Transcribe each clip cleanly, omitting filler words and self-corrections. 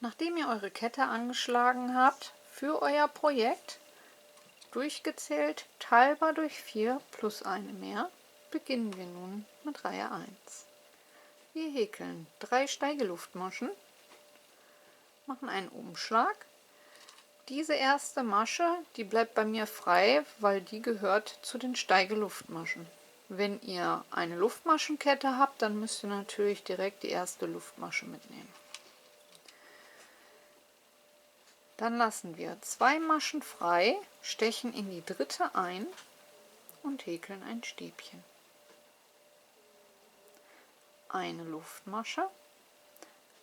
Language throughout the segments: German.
Nachdem ihr eure Kette angeschlagen habt für euer Projekt, durchgezählt teilbar durch 4 plus eine mehr, beginnen wir nun mit Reihe 1. Wir häkeln 3 Steigeluftmaschen, machen einen Umschlag. Diese erste Masche, die bleibt bei mir frei, weil die gehört zu den Steigeluftmaschen. Wenn ihr eine Luftmaschenkette habt, dann müsst ihr natürlich direkt die erste Luftmasche mitnehmen. Dann lassen wir 2 Maschen frei, stechen in die dritte ein und häkeln ein Stäbchen. Eine Luftmasche,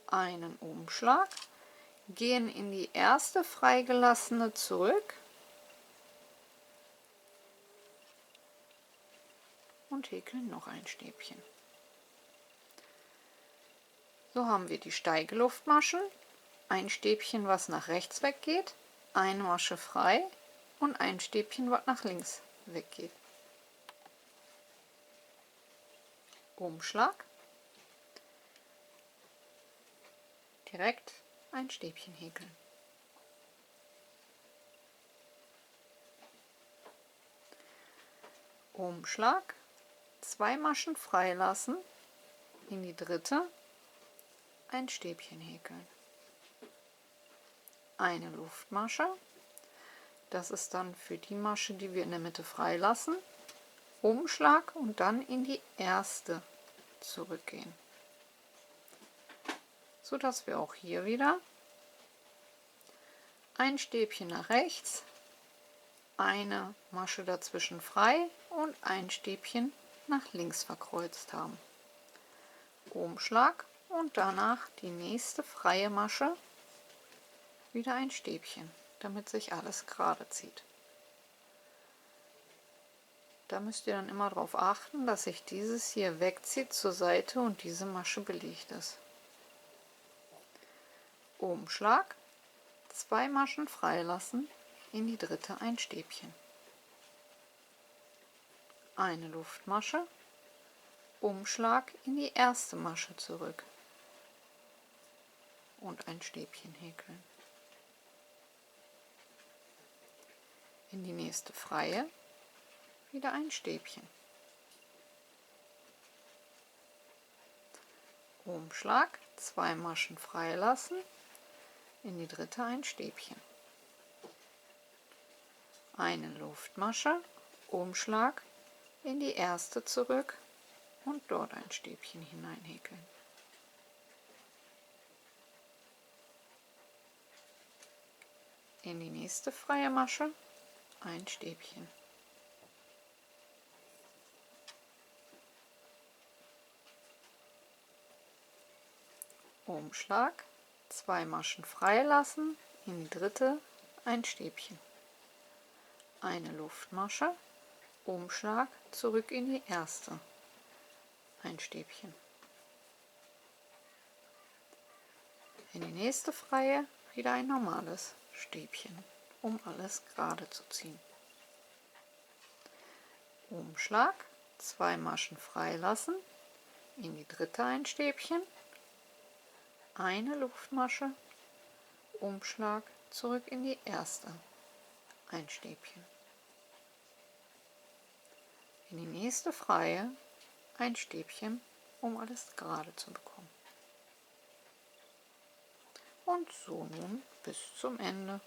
einen Umschlag, gehen in die erste freigelassene zurück und häkeln noch ein Stäbchen. So haben wir die Steigeluftmaschen, ein Stäbchen, was nach rechts weggeht, eine Masche frei und ein Stäbchen, was nach links weggeht. Umschlag, direkt ein Stäbchen häkeln. Umschlag, 2 Maschen freilassen, in die dritte ein Stäbchen häkeln. Eine Luftmasche, das ist dann für die Masche, die wir in der Mitte freilassen, Umschlag und dann in die erste zurückgehen, so dass wir auch hier wieder ein Stäbchen nach rechts, eine Masche dazwischen frei und ein Stäbchen nach links verkreuzt haben. Umschlag und danach die nächste freie Masche, wieder ein Stäbchen, damit sich alles gerade zieht. Da müsst ihr dann immer darauf achten, dass sich dieses hier wegzieht zur Seite und diese Masche belegt ist. Umschlag, 2 Maschen freilassen, in die dritte ein Stäbchen. Eine Luftmasche, Umschlag in die erste Masche zurück und ein Stäbchen häkeln. In die nächste freie wieder ein Stäbchen. Umschlag, 2 Maschen freilassen, in die dritte ein Stäbchen. Eine Luftmasche, Umschlag in die erste zurück und dort ein Stäbchen hineinhäkeln. In die nächste freie Masche ein Stäbchen. Umschlag, 2 Maschen freilassen, in die dritte ein Stäbchen. Eine Luftmasche, Umschlag, zurück in die erste, ein Stäbchen. In die nächste freie wieder ein normales Stäbchen, um alles gerade zu ziehen. Umschlag, 2 Maschen freilassen, in die dritte ein Stäbchen, eine Luftmasche, Umschlag, zurück in die erste, ein Stäbchen. In die nächste freie ein Stäbchen, um alles gerade zu bekommen. Und so nun bis zum Ende.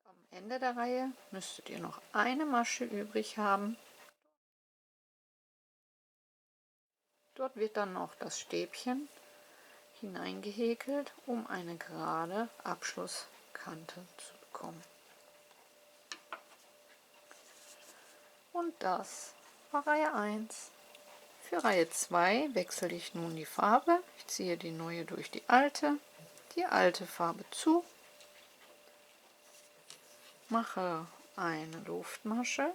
Am Ende der Reihe müsstet ihr noch eine Masche übrig haben. Dort wird dann noch das Stäbchen hineingehäkelt, um eine gerade Abschlusskante zu bekommen. Und das war Reihe 1. Für Reihe 2 wechsle ich nun die Farbe. Ich ziehe die neue durch die alte Farbe zu, mache eine Luftmasche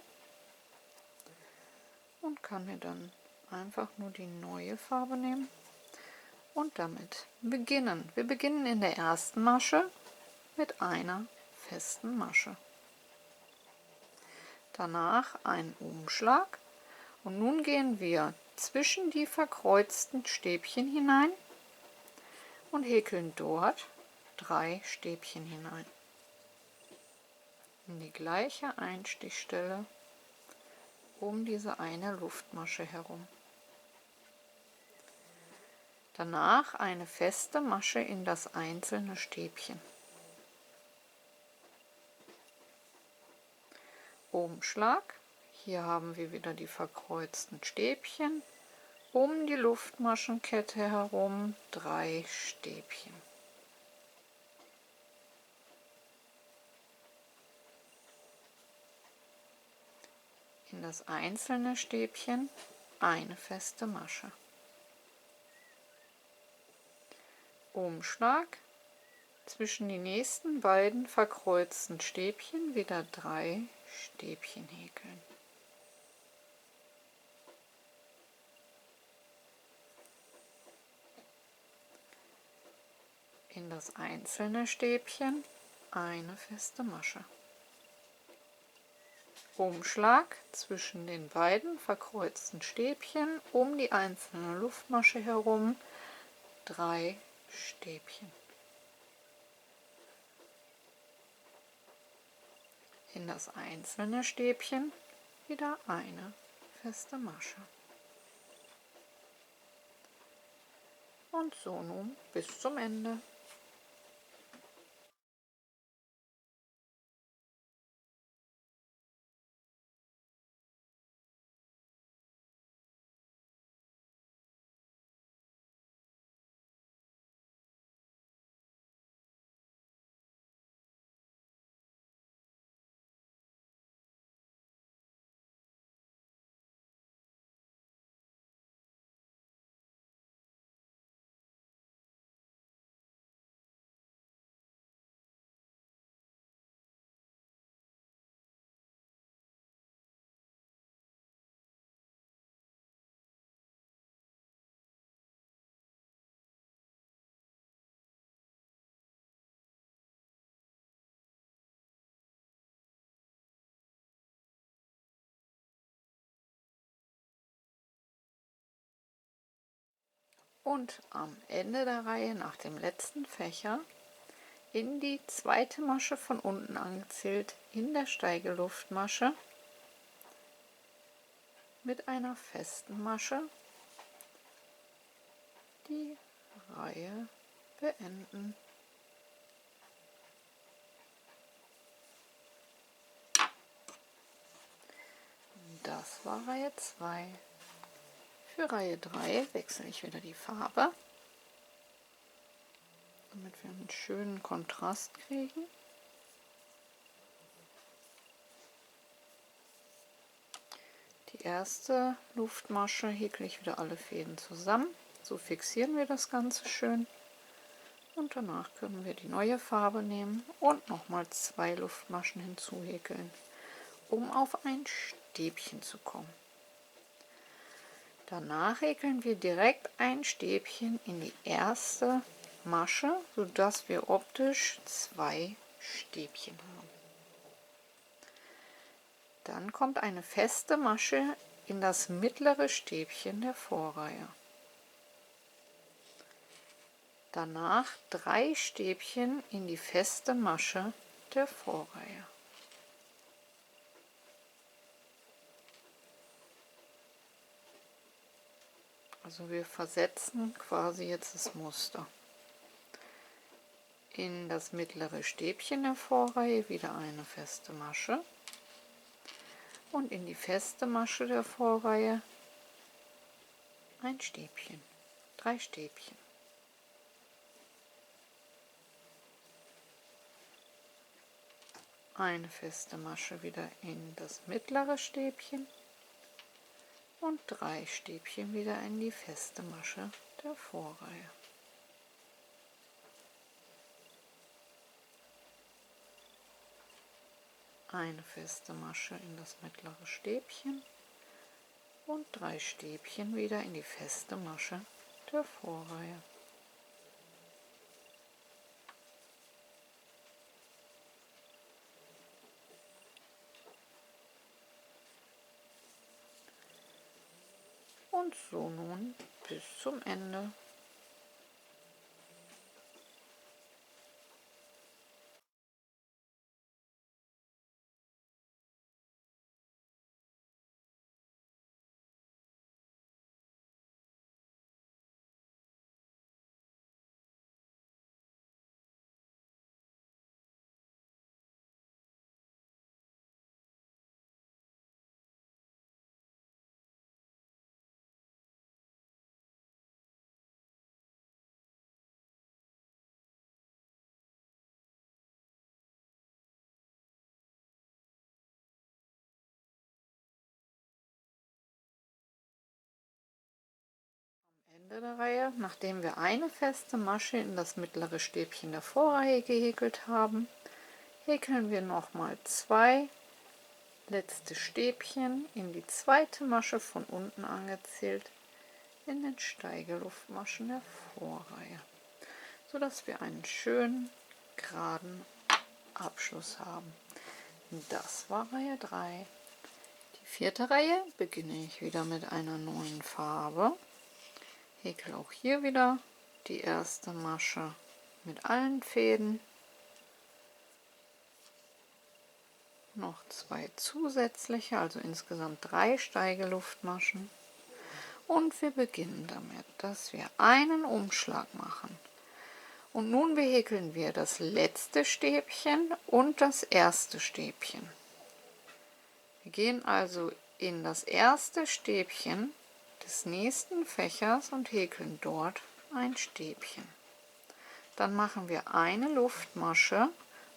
und kann mir dann einfach nur die neue Farbe nehmen und damit beginnen. Wir beginnen in der ersten Masche mit einer festen Masche. Danach einen Umschlag und nun gehen wir zwischen die verkreuzten Stäbchen hinein und häkeln dort 3 Stäbchen hinein. In die gleiche Einstichstelle um diese eine Luftmasche herum. Danach eine feste Masche in das einzelne Stäbchen. Umschlag. Hier haben wir wieder die verkreuzten Stäbchen. Um die Luftmaschenkette herum 3 Stäbchen. In das einzelne Stäbchen eine feste Masche. Umschlag. Zwischen die nächsten beiden verkreuzten Stäbchen wieder 3 Stäbchen häkeln. In das einzelne Stäbchen eine feste Masche. Umschlag zwischen den beiden verkreuzten Stäbchen um die einzelne Luftmasche herum 3 Stäbchen. In das einzelne Stäbchen wieder eine feste Masche. Und so nun bis zum Ende. Und am Ende der Reihe nach dem letzten Fächer in die zweite Masche von unten angezählt in der Steigeluftmasche mit einer festen Masche die Reihe beenden. Das war Reihe 2. Für Reihe 3 wechsle ich wieder die Farbe, damit wir einen schönen Kontrast kriegen. Die erste Luftmasche häkle ich wieder alle Fäden zusammen. So fixieren wir das Ganze schön. Und danach können wir die neue Farbe nehmen und nochmal 2 Luftmaschen hinzuhäkeln, um auf ein Stäbchen zu kommen. Danach häkeln wir direkt ein Stäbchen in die erste Masche, sodass wir optisch 2 Stäbchen haben. Dann kommt eine feste Masche in das mittlere Stäbchen der Vorreihe. Danach 3 Stäbchen in die feste Masche der Vorreihe. Also wir versetzen quasi jetzt das Muster. In das mittlere Stäbchen der Vorreihe wieder eine feste Masche und in die feste Masche der Vorreihe ein Stäbchen, 3 Stäbchen. eine feste Masche wieder in das mittlere Stäbchen und 3 Stäbchen wieder in die feste Masche der Vorreihe. Eine feste Masche in das mittlere Stäbchen und 3 Stäbchen wieder in die feste Masche der Vorreihe. Und so nun bis zum Ende. Ende der Reihe, nachdem wir eine feste Masche in das mittlere Stäbchen der Vorreihe gehäkelt haben, häkeln wir nochmal 2 letzte Stäbchen in die zweite Masche von unten angezählt in den Steigeluftmaschen der Vorreihe, sodass wir einen schönen geraden Abschluss haben. Das war Reihe 3. Die 4. Reihe beginne ich wieder mit einer neuen Farbe. Häkel auch hier wieder die erste Masche mit allen Fäden, noch 2 zusätzliche, also insgesamt 3 Steigeluftmaschen, und wir beginnen damit, dass wir einen Umschlag machen. Und nun behäkeln wir das letzte Stäbchen und das erste Stäbchen. Wir gehen also in das erste Stäbchen des nächsten Fächers und häkeln dort ein Stäbchen. Dann machen wir eine Luftmasche,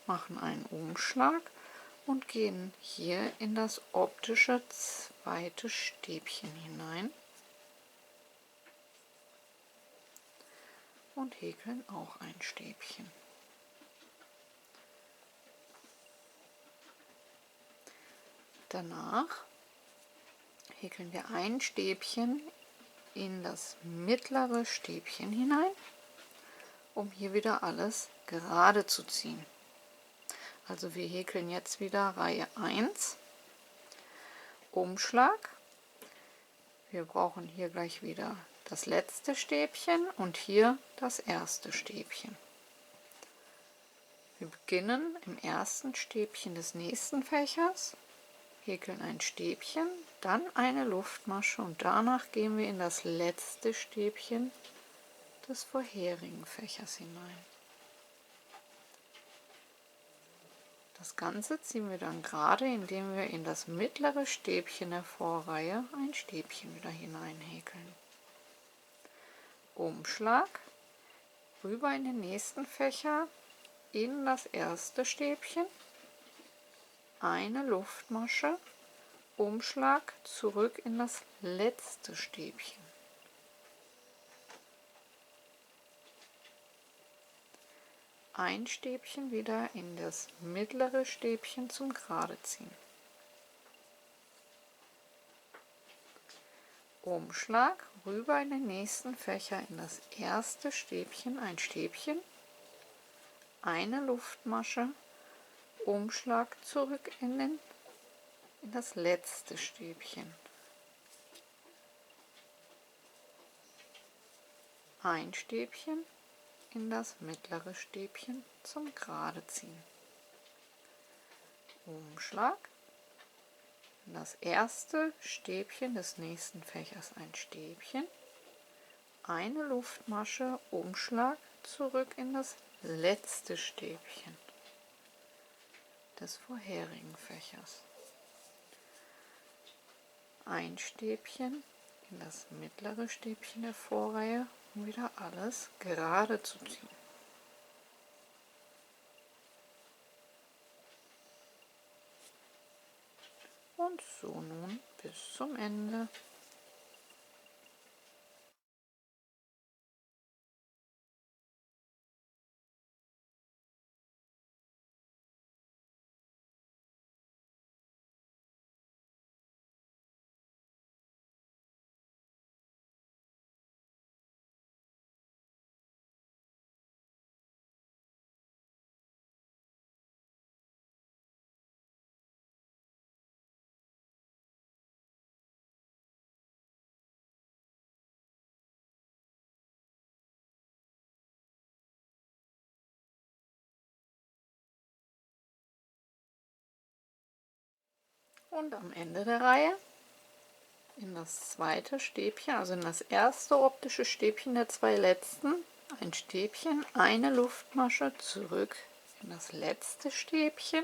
machen einen Umschlag und gehen hier in das optische zweite Stäbchen hinein und häkeln auch ein Stäbchen. Danach häkeln wir ein Stäbchen in das mittlere Stäbchen hinein, um hier wieder alles gerade zu ziehen. Also wir häkeln jetzt wieder Reihe 1, Umschlag. Wir brauchen hier gleich wieder das letzte Stäbchen und hier das erste Stäbchen. Wir beginnen im ersten Stäbchen des nächsten Fächers, häkeln ein Stäbchen, dann eine Luftmasche und danach gehen wir in das letzte Stäbchen des vorherigen Fächers hinein. Das Ganze ziehen wir dann gerade, indem wir in das mittlere Stäbchen der Vorreihe ein Stäbchen wieder hineinhäkeln. Umschlag, rüber in den nächsten Fächer, in das erste Stäbchen, eine Luftmasche, Umschlag, zurück in das letzte Stäbchen. Ein Stäbchen wieder in das mittlere Stäbchen zum Geradeziehen. Umschlag, rüber in den nächsten Fächer in das erste Stäbchen, ein Stäbchen, eine Luftmasche, Umschlag, zurück in das letzte Stäbchen. Ein Stäbchen in das mittlere Stäbchen zum Geradeziehen. Umschlag, in das erste Stäbchen des nächsten Fächers ein Stäbchen, eine Luftmasche, Umschlag, zurück in das letzte Stäbchen des vorherigen Fächers. Ein Stäbchen in das mittlere Stäbchen der Vorreihe, um wieder alles gerade zu ziehen. Und so nun bis zum Ende. Und am Ende der Reihe in das zweite Stäbchen, also in das erste optische Stäbchen der zwei letzten, ein Stäbchen, eine Luftmasche zurück in das letzte Stäbchen,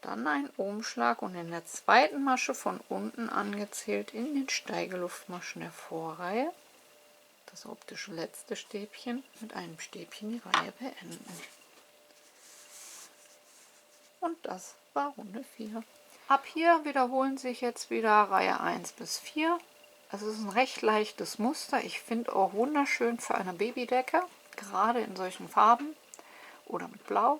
dann ein Umschlag und in der zweiten Masche von unten angezählt in den Steigeluftmaschen der Vorreihe das optische letzte Stäbchen mit einem Stäbchen die Reihe beenden. Und das war Runde 4. Ab hier wiederholen sich jetzt wieder Reihe 1 bis 4. Es ist ein recht leichtes Muster. Ich finde auch wunderschön für eine Babydecke, gerade in solchen Farben oder mit Blau.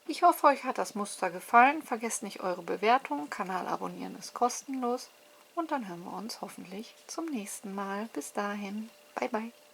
Ich hoffe, euch hat das Muster gefallen. Vergesst nicht eure Bewertung. Kanal abonnieren ist kostenlos. Und dann hören wir uns hoffentlich zum nächsten Mal. Bis dahin. Bye, bye.